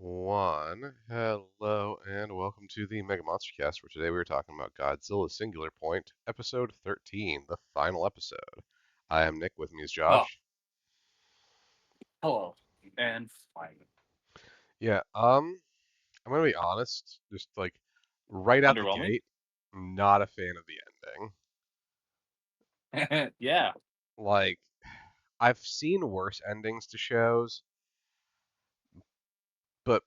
One. Hello and welcome to the MegaMonsterCast, where today we are talking about Godzilla Singular Point, episode 13, the final episode. I am Nick, with me is Oh, Josh. hello. And fine. Yeah, I'm gonna be honest, just like right out the Underwhelming? gate, not a fan of the ending. Yeah. Like, I've seen worse endings to shows, but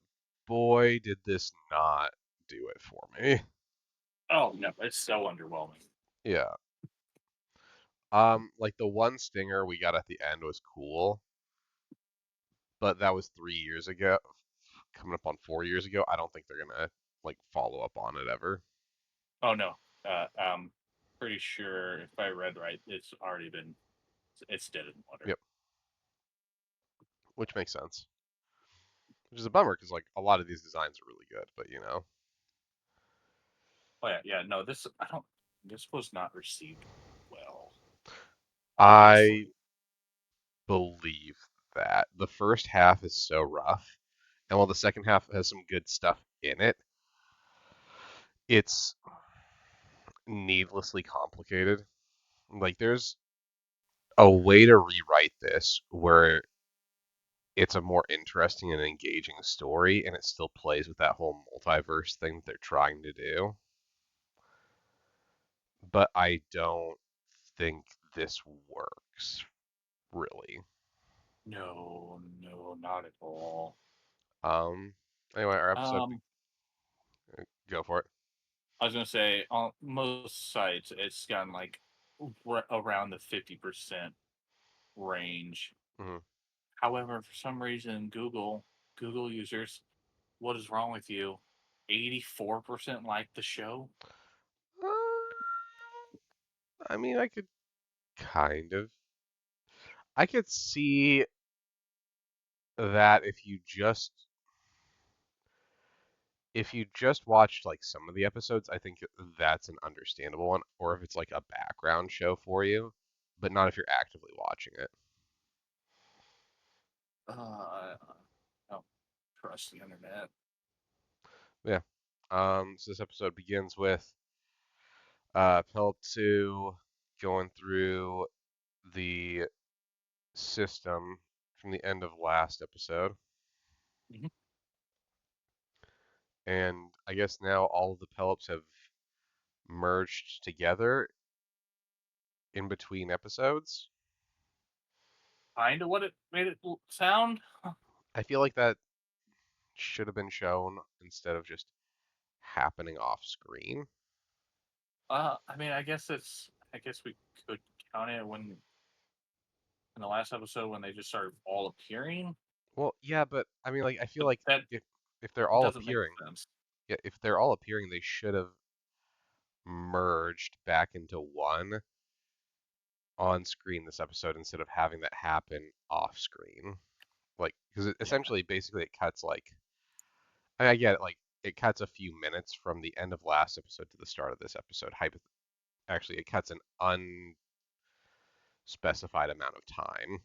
boy, did this not do it for me. Oh no, it's so underwhelming. Yeah. Like the one stinger we got at the end was cool, but that was 3 years ago, coming up on 4 years ago. I don't think they're gonna like follow up on it ever. Oh no. I'm pretty sure if I read right, it's dead in the water. Yep, which makes sense. Which is a bummer because like a lot of these designs are really good, but Oh yeah. No, this was not received well, I obviously. believe that the first half is so rough, and while the second half has some good stuff in it, it's needlessly complicated. Like there's a way to rewrite this where it's a more interesting and engaging story, and it still plays with that whole multiverse thing that they're trying to do. But I don't think this works really. No, not at all. Um. Anyway, our episode. Um, Go for it. I was gonna say on most sites it's gotten like around the 50% range. Hmm. However, for some reason, Google users, what is wrong with you? 84% like the show. I mean, I could kind of. I could see that if you just watched like some of the episodes, I think that's an understandable one. Or if it's like a background show for you, but not if you're actively watching it. I don't trust the internet. Yeah. So this episode begins with Pelp 2 going through the system from the end of last episode. Mhm. And I guess now all of the Pelps have merged together in between episodes. Kind of what it made it sound. I feel like that should have been shown instead of just happening off screen. I mean, I guess we could count it when in the last episode when they just started all appearing. Well, yeah, but I mean, like, I feel But like that if they're all doesn't make appearing, sense. yeah, if they're all appearing, they should have merged back into one on screen this episode instead of having that happen off screen. Like, because Yeah. essentially, basically, it cuts like I get it, like it cuts a few minutes from the end of last episode to the start of this episode. Actually, it cuts an unspecified amount of time,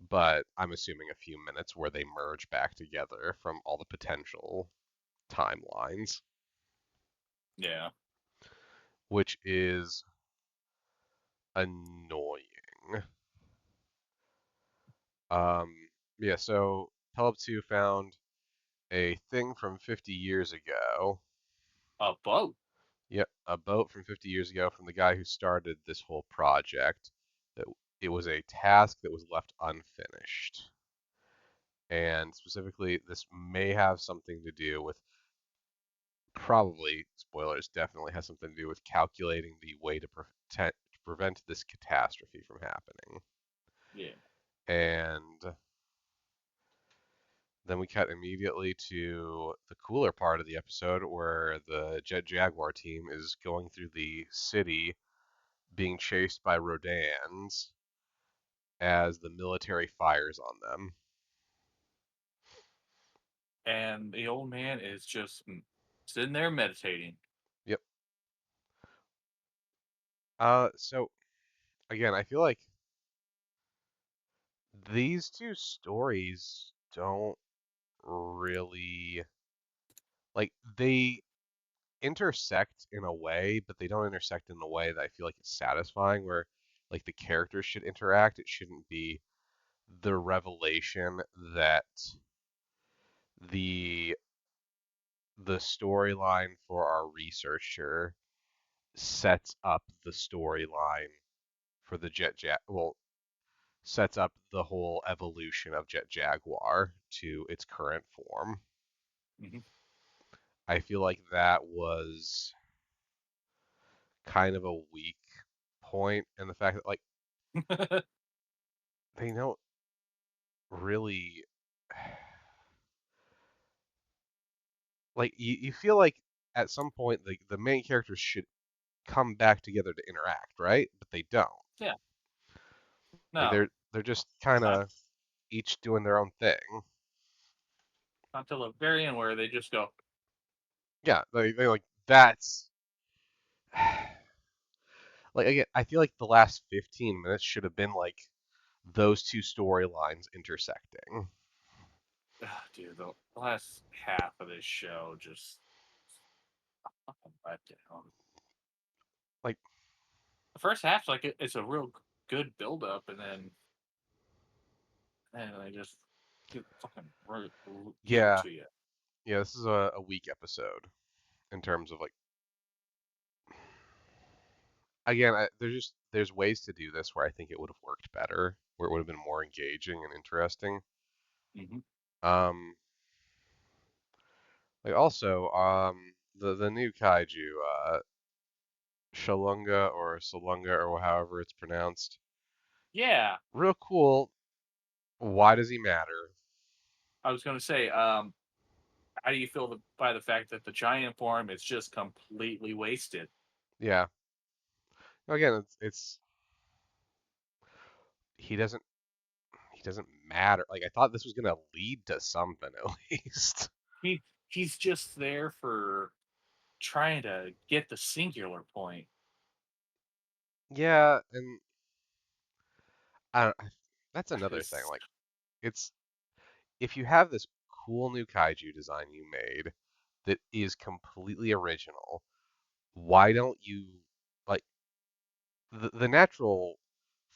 but I'm assuming a few minutes where they merge back together from all the potential timelines, Yeah. which is annoying. Um, yeah, so Pelip 2 found a thing from 50 years ago. A boat. Yep, a boat from 50 years ago from the guy who started this whole project. That it was a task that was left unfinished. And specifically, this may have something to do with probably, spoilers, definitely has something to do with calculating the way to prevent this catastrophe from happening. Yeah. And then we cut immediately to the cooler part of the episode where the Jet Jaguar team is going through the city being chased by Rodans as the military fires on them. And the old man is just sitting there meditating. Yep. So again, I feel like these two stories don't really like they intersect in a way, but they don't intersect in a way that I feel like is satisfying where like the characters should interact. It shouldn't be the revelation that the the storyline for our researcher sets up the storyline for the well, sets up the whole evolution of Jet Jaguar to its current form. Hmm. I feel like that was kind of a weak point, and the fact that like they don't really like you feel like at some point the main characters should come back together to interact, right? But they don't. Yeah, Like no, they're just kind not of each doing their own thing. not till the very end where they just go, Yeah, they like that's like again, I feel like the last 15 minutes should have been like those two storylines intersecting. "Ugh, dude, the last half of this show just fucking let down. Like The first half's like it's a real good build up, and they just get fucking give it yeah, to you. yeah, this is a weak episode in terms of like again, there's ways to do this where I think it would have worked better, where it would have been more engaging and interesting. Hmm. Um, like also, the new kaiju, Shalunga or Salunga or however it's pronounced, Yeah, real cool. Why does he matter? I was gonna say, how do you feel by the fact that the giant form is just completely wasted? Yeah, again, it's he doesn't he doesn't matter. Like I thought this was gonna lead to something at least. He's just there for trying to get the singular point. Yeah, and I don't, that's another thing. It's, Like it's if you have this cool new kaiju design you made that is completely original, why don't you like the natural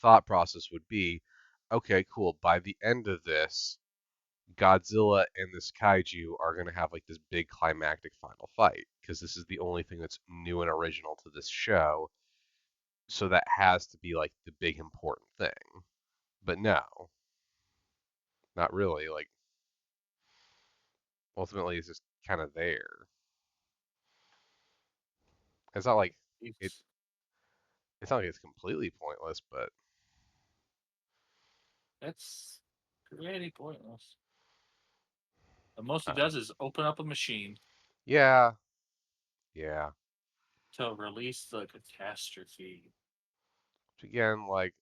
thought process would be, okay, cool, by the end of this, Godzilla and this kaiju are going to have like this big climactic final fight because this is the only thing that's new and original to this show. So that has to be like the big important thing. But no, not really. Like ultimately it's just kind of there. It's not like it it's it's not like it's completely pointless, but that's pretty pointless. The most it uh, does is open up a machine yeah, yeah. to release the catastrophe. Which again, like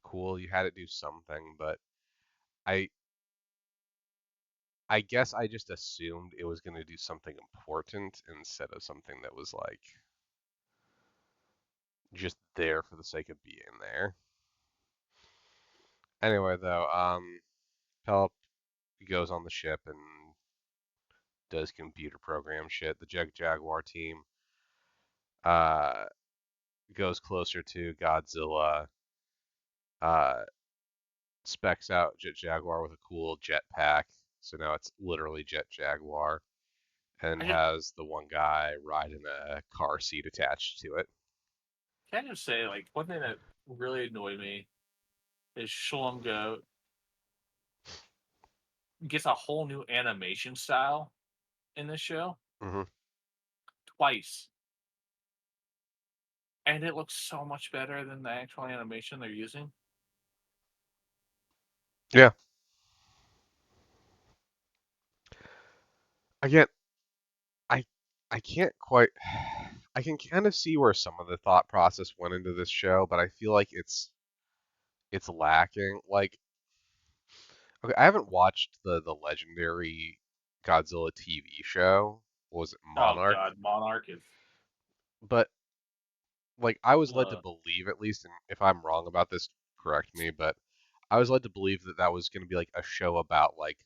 cool, you had it do something, but I I guess I just assumed it was going to do something important instead of something that was like just there for the sake of being there. Anyway, though, Pelp goes on the ship and does computer program shit. The Jaguar team uh, goes closer to Godzilla, uh, specs out Jet Jaguar with a cool jetpack. So now it's literally Jet Jaguar, and I just has the one guy riding a car seat attached to it. can I just say, like, one thing that really annoyed me is Shalomgo gets a whole new animation style in this show Hmm. twice, and it looks so much better than the actual animation they're using. Yeah, again, I I can't quite. I can kind of see where some of the thought process went into this show, but I feel like it's lacking. Like, okay, I haven't watched the legendary Godzilla TV show. What was it Oh Monarch? God, Monarch is But like, I was led to uh, believe, at least, and if I'm wrong about this, correct me. But I was led to believe that that was going to be like a show about like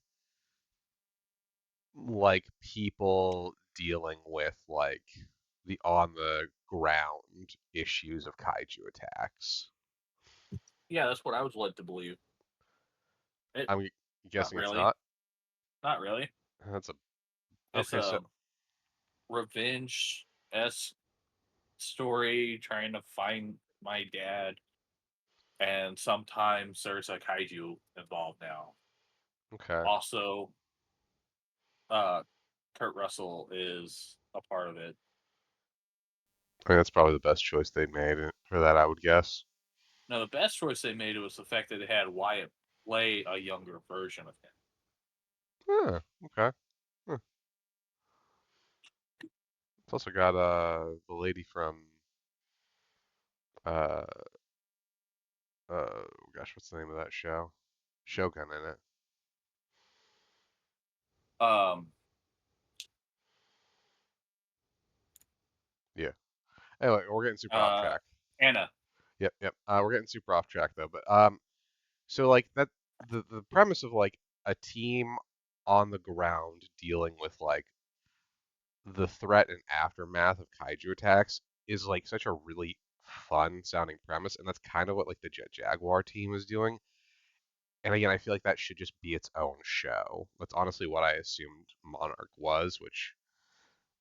like people dealing with like the on the ground issues of kaiju attacks. Yeah, that's what I was led to believe. It I'm Not guessing it's really, not. not really. That's a It's okay. So a revenge s story trying to find my dad, and sometimes there's a kaiju involved now. okay, Also, uh, Kurt Russell is a part of it. I think that's probably the best choice they made for that, I would guess. Now, the best choice they made was the fact that they had Wyatt play a younger version of him. Yeah, okay. Huh. It's also got the lady from uh gosh, what's the name of that show? Shogun in it. Um, Yeah. Anyway, we're getting super off uh, track. Anna. Yep, yep. We're getting super off track though. But so like that, the premise of like a team on the ground dealing with like the threat and aftermath of kaiju attacks is like such a really fun sounding premise, and that's kind of what like the Jet Jaguar team is doing. And again, I feel like that should just be its own show. That's honestly what I assumed Monarch was, which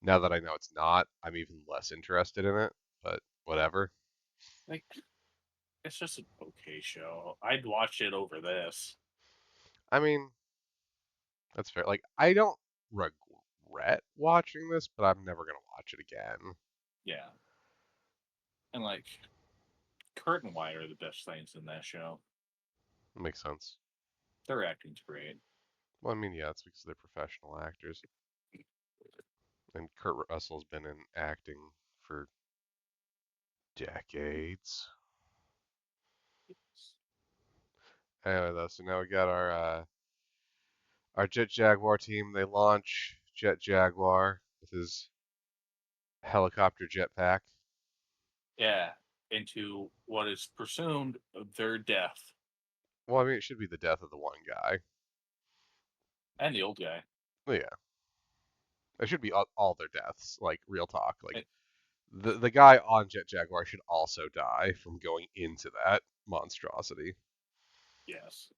now that I know it's not, I'm even less interested in it. But whatever. Like, it's just an okay show. I'd watch it over this. I mean, that's fair. Like, I don't regret watching this, but I'm never gonna watch it again. Yeah, and like Kurt and Wyatt are the best things in that show. It makes sense. Their acting's great. Well, I mean, yeah, it's because they're professional actors, and Kurt Russell's been in acting for decades. Anyway, though, so now we got our Jet Jaguar team. They launch Jet Jaguar with his helicopter jetpack. Yeah, into what is presumed their death, Well, I mean, it should be the death of the one guy. and the old guy. But yeah, it should be all their deaths. Like real talk. Like It, the guy on Jet Jaguar should also die from going into that monstrosity. yes,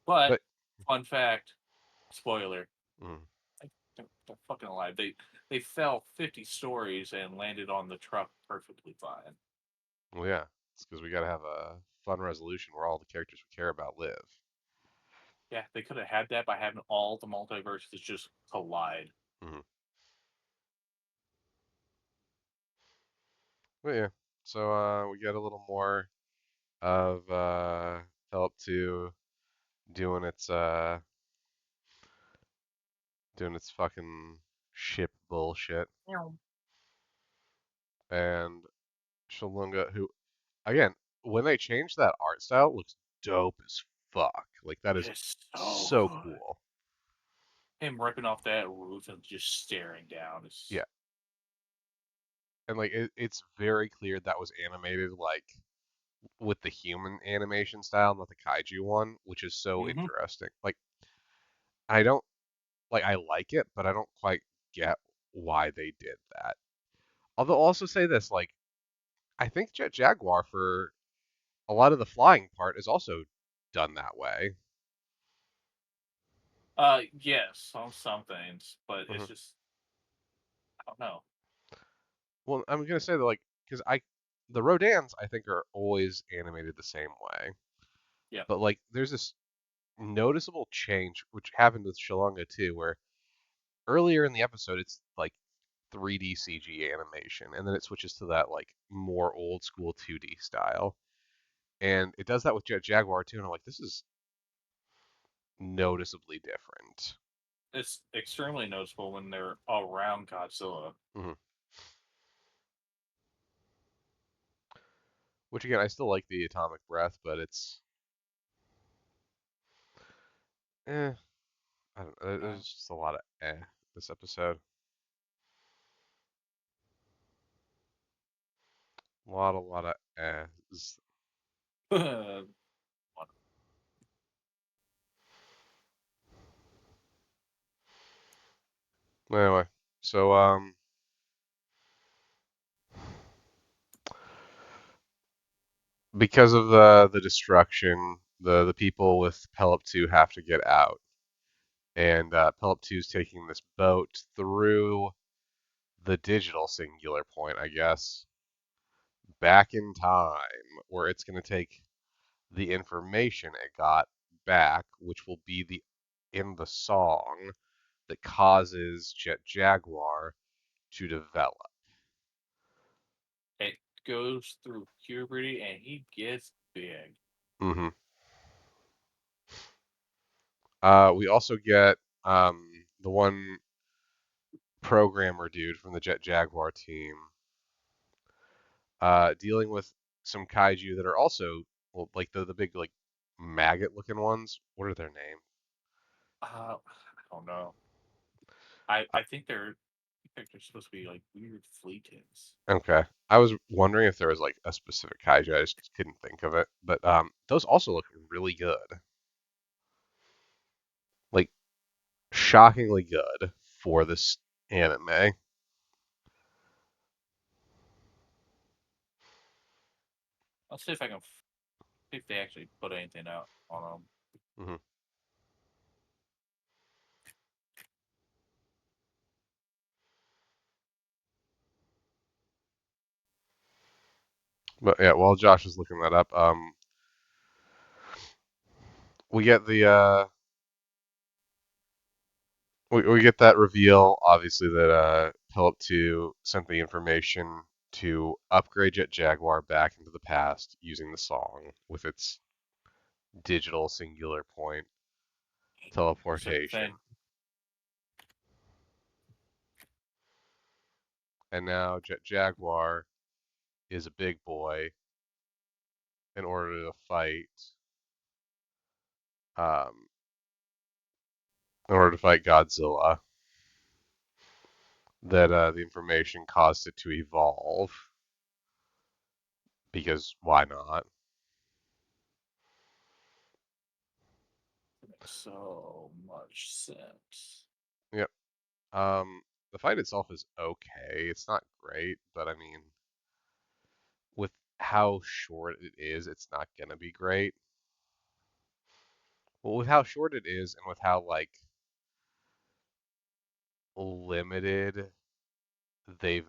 but But fun fact, spoiler: mm, they're fucking alive. They fell 50 stories and landed on the truck perfectly fine. well, yeah, it's because we got to have a fun resolution where all the characters we care about live. Yeah, they could have had that by having all the multiverses just collide. Mm. But yeah, so we get a little more of Philip 2 doing its fucking ship bullshit, and Shalunga, who again, when they changed that art style, it looks dope as fuck. Like that is It's so so good. cool. Him ripping off that roof and just staring down is Yeah, and like it's very clear that was animated like with the human animation style, not the kaiju one, which is so mm-hmm. interesting. Like I don't I like it, but I don't quite get why they did that. Although I'll also say this, like I think Jet Jaguar for a lot of the flying part is also done that way. Yes, on some things, but it's Hmm. just I don't know. Well, I'm gonna say that like because I the Rodans I think are always animated the same way, Yeah. but like there's this noticeable change which happened with Shalonga too, where earlier in the episode it's like 3D CG animation, and then it switches to that like more old school 2D style, and it does that with Jet Jaguar too, and I'm like, this is noticeably different. It's extremely noticeable when they're around Godzilla. Hmm. Which again, I still like the atomic breath, but it's I don't know. Uh, There's just a lot of this episode. A lot of eh. Anyway, so because of the destruction, the people with Pelip 2 have to get out, and Pelip 2 is taking this boat through the digital singular point, I guess, back in time, where it's going to take the information it got back, which will be the in the song that causes Jet Jaguar to develop. It goes through puberty and he gets big. hmm we also get the one programmer dude from the Jet Jaguar team dealing with some kaiju that are also well, like the big like maggot looking ones. What are their name? I don't know. I think they're supposed to be like weird fleetings. Okay. I was wondering if there was like a specific kaiju. I just couldn't think of it. But those also look really good. Like shockingly good for this anime. I'll see if I can see if they actually put anything out on them. hmm But yeah, while Josh is looking that up, we get the we get that reveal, obviously, that Philip 2 sent the information to upgrade Jet Jaguar back into the past using the song with its digital singular point Same teleportation. thing. And now Jet Jaguar is a big boy in order to fight um, Godzilla. That the information caused it to evolve because why not? It makes so much sense. Yep. The fight itself is okay. It's not great, but I mean, with how short it is, it's not gonna be great. Well, with how short it is, and with how like limited they've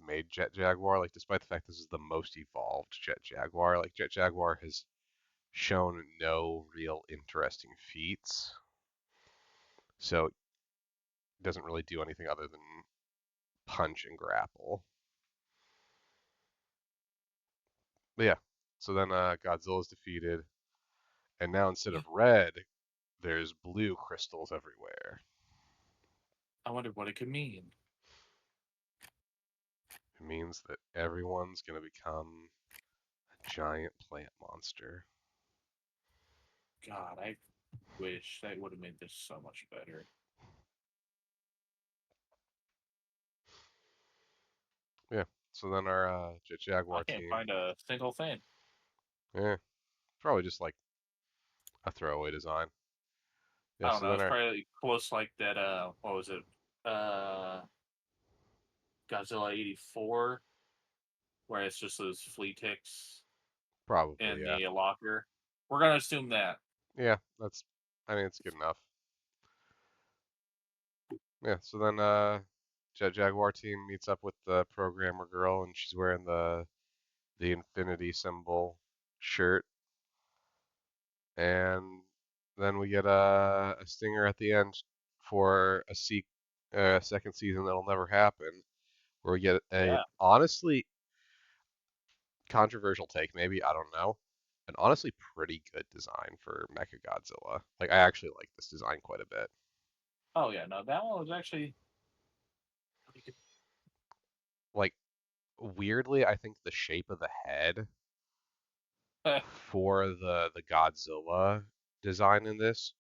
made Jet Jaguar, like despite the fact this is the most evolved Jet Jaguar, like Jet Jaguar has shown no real interesting feats, so it doesn't really do anything other than punch and grapple. But yeah, so then Godzilla's defeated, and now instead of red, there's blue crystals everywhere. I wonder what it could mean. It means that everyone's gonna become a giant plant monster. God, I wish that would have made this so much better. Yeah. So then our Jet I Jaguar can't team, find a single thing. yeah, probably just like a throwaway design. Yeah. I don't So know. then It's our probably close like that. What was it? Uh, Godzilla '84, where it's just those flea ticks probably in yeah, the locker. We're gonna assume that. yeah. That's I mean it's good enough. Yeah. So then Jet Jaguar team meets up with the programmer girl, and she's wearing the infinity symbol shirt, and then we get a stinger at the end for a second season that'll never happen, where we get an Yeah. honestly controversial take, maybe I don't know, an honestly pretty good design for Mechagodzilla. Like I actually like this design quite a bit. Oh yeah. No, that one was actually really Like weirdly, I think the shape of the head good. for the Godzilla design in this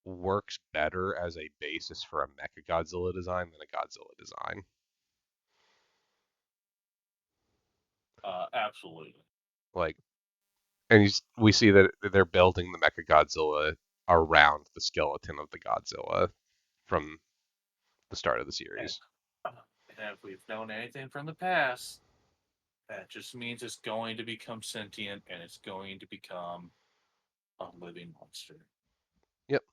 works better as a basis for a Mechagodzilla design than a Godzilla design. Absolutely. Like, and we see that they're building the Mechagodzilla around the skeleton of the Godzilla from. the start of the And, series. and if we've known anything from the past, that just means it's going to become sentient and it's going to become a living monster. Yep.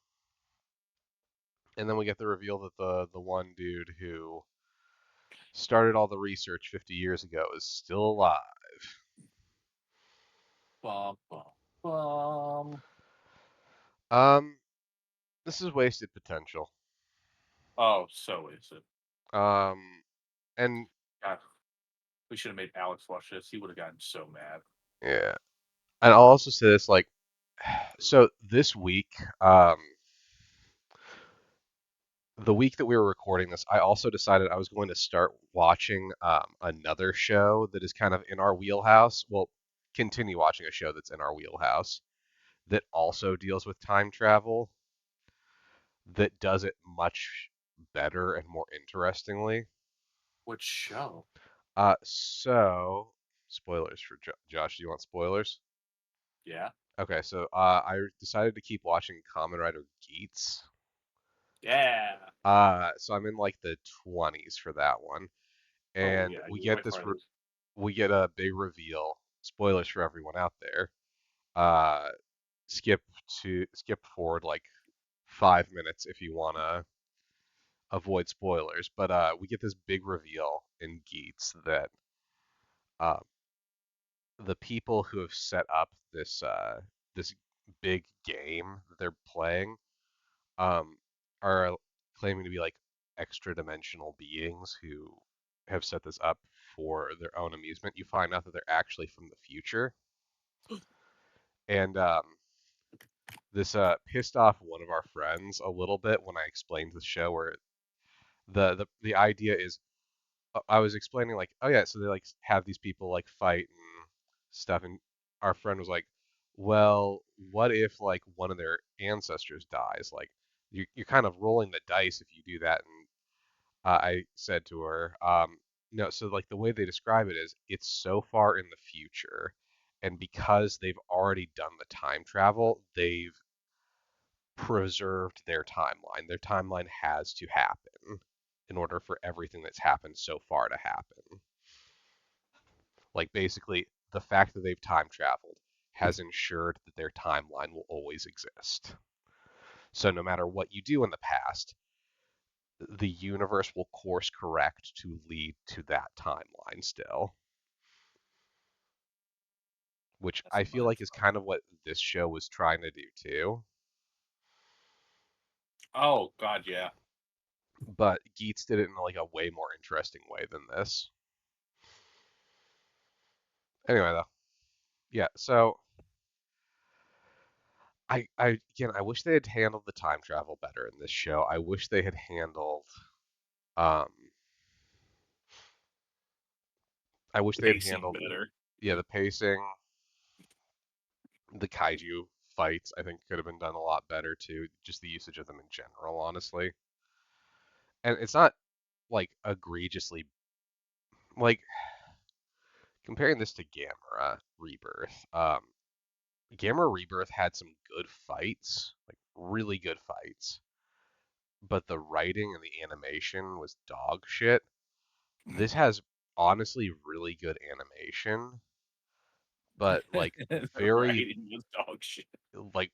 And then we get the reveal that the one dude who started all the research 50 years ago is still alive. Bum, bum, bum. Um, this is wasted potential. Oh, so is it. Um, and God, we should have made Alex watch this. He would have gotten so mad. yeah, and I'll also say this, like, so this week, the week that we were recording this, I also decided I was going to start watching another show that is kind of in our wheelhouse. Well, continue watching a show that's in our wheelhouse that also deals with time travel, that does it much better and more interestingly. Which show? So spoilers for Josh. Do you want spoilers? Yeah. Okay, so I decided to keep watching Kamen Rider Geats. Yeah. So I'm in like the 20s for that one, Oh, and yeah. we You're get way this farther. we get a big reveal. Spoilers for everyone out there. Uh, skip forward like 5 minutes if you wanna avoid spoilers. But we get this big reveal in Geats that uh, the people who have set up this big game that they're playing um, are claiming to be like extra dimensional beings who have set this up for their own amusement. You find out that they're actually from the future, and this pissed off one of our friends a little bit when I explained the show. Where the idea is, I was explaining like, oh yeah, so they like have these people like fight and stuff, and our friend was like, well, what if like one of their ancestors dies? Like you're kind of rolling the dice if you do that. And I said to her, no, so like the way they describe it is it's so far in the future, and because they've already done the time travel, they've preserved their timeline. Their timeline has to happen in order for everything that's happened so far to happen. Like basically, the fact that they've time traveled has ensured that their timeline will always exist. So no matter what you do in the past, the universe will course correct to lead to that timeline still, which That's I feel mind like is fuck. kind of what this show was trying to do too. Oh, God, yeah. But Geets did it in like a way more interesting way than this. Anyway, though, yeah. So I again, I wish they had handled the time travel better in this show. I wish they had handled, um, I wish they had Pacing handled, better. yeah, the pacing, the kaiju fights. I think could have been done a lot better too. Just the usage of them in general, honestly. And it's not like egregiously like comparing this to Gamera Rebirth. Gamera Rebirth had some good fights, like really good fights, but the writing and the animation was dog shit. This has honestly really good animation, but like The very writing was dog shit. like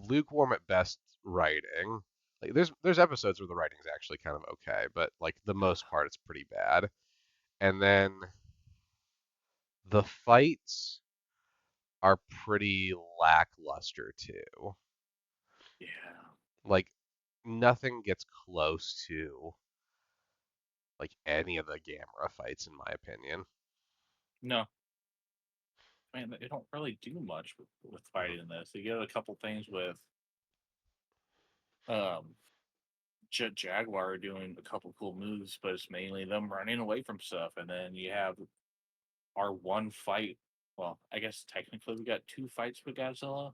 lukewarm at best writing. Like there's episodes where the writing's actually kind of okay, but like the most part it's pretty bad. And then the fights are pretty lackluster too. Yeah. Like nothing gets close to like any of the Gamera fights in my opinion. No, man, they don't really do much with Mhm. fighting in this. They get a couple things with um Jet Jaguar doing a couple cool moves, but it's mainly them running away from stuff. And then you have our one fight. Well, I guess technically we got two fights with Godzilla.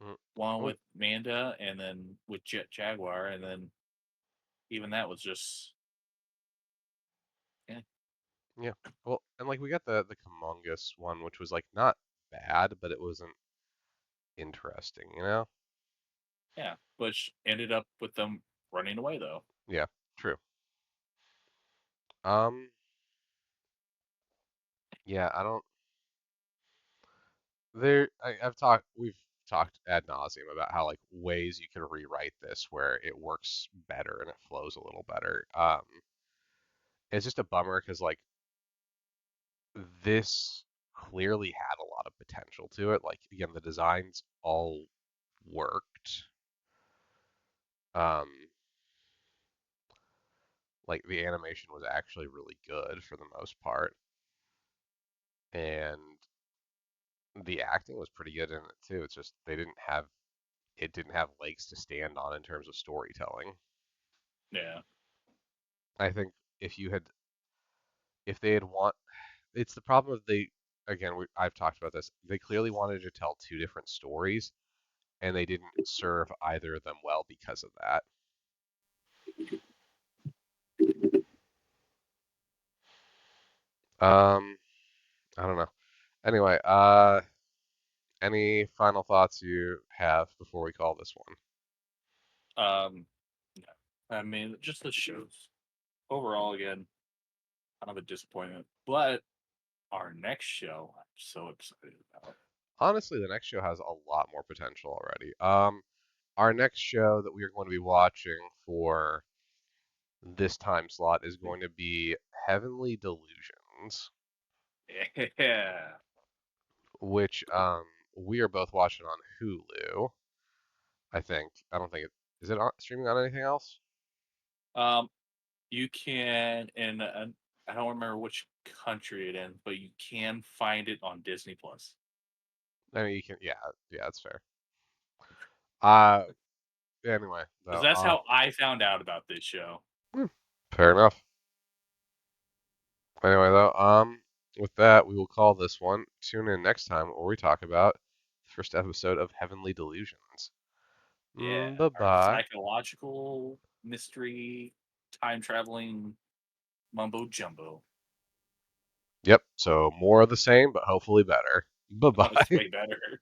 Mhm. One Well, with Manda, and then with Jet Jaguar, and then even that was just yeah, yeah. Well, and like we got the Kamungus one, which was like not bad, but it wasn't interesting, you know? yeah. Which ended up with them running away though. Yeah, true. Um, yeah, I don't. We've talked ad nauseum about how like ways you can rewrite this where it works better and it flows a little better. It's just a bummer because like this clearly had a lot of potential to it. Like again, the designs all worked. Um, like the animation was actually really good for the most part, and the acting was pretty good in it too. It's just it didn't have legs to stand on in terms of storytelling. Yeah. I think if you had if they had want it's the problem of I've talked about this. They clearly wanted to tell two different stories and they didn't serve either of them well because of that. Um, I don't know. Anyway, any final thoughts you have before we call this one? Yeah. I mean, just the shows overall, again, kind of a disappointment. But our next show, I'm so excited about. Honestly, the next show has a lot more potential already. Our next show that we are going to be watching for this time slot is going to be Heavenly Delusions, Yeah. which we are both watching on Hulu. I think. I don't think it is it on, streaming on anything else. Um, you can, and I don't remember which country it in, but you can find it on Disney Plus. I mean, you can. Yeah, yeah, that's fair. Uh, anyway, Because though, that's how I found out about this show. hmm, fair enough. Anyway, though, with that, we will call this one. Tune in next time where we talk about the first episode of Heavenly Delusions. Yeah, Bye our bye. psychological mystery, time traveling mumbo jumbo. Yep. So more of the same, but hopefully better. Bye Oh, it's bye. way better.